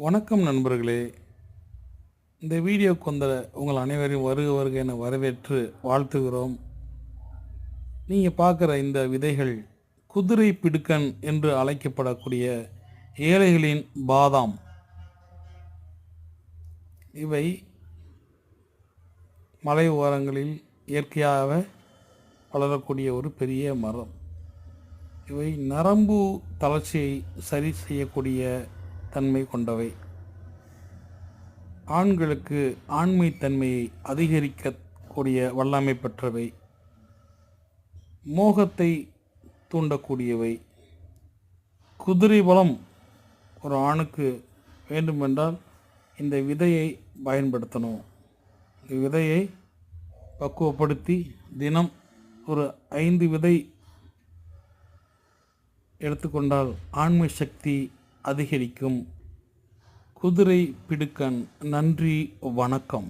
வணக்கம் நண்பர்களே. இந்த வீடியோக்கு வந்த உங்கள் அனைவரையும் வருக வருக என வரவேற்று வாழ்த்துகிறோம். நீங்கள் பார்க்குற இந்த விதைகள் குதிரை பிடுக்கன் என்று அழைக்கப்படக்கூடிய ஏழைகளின் பாதாம். இவை மலை ஓரங்களில் இயற்கையாக வளரக்கூடிய ஒரு பெரிய மரம். இவை நரம்பு தளர்ச்சியை சரி செய்யக்கூடிய தன்மை கொண்டவை. ஆண்களுக்கு ஆண்மைத்தன்மையை அதிகரிக்கக்கூடிய வல்லமை பெற்றவை. மோகத்தை தூண்டக்கூடியவை. குதிரை பலம் ஒரு ஆணுக்கு வேண்டுமென்றால் இந்த விதையை பயன்படுத்தணும். இந்த விதையை பக்குவப்படுத்தி தினம் ஒரு 5 விதை எடுத்துக்கொண்டால் ஆண்மை சக்தி அதிகரிக்கும். குதிரை பிடுக்கன். நன்றி, வணக்கம்.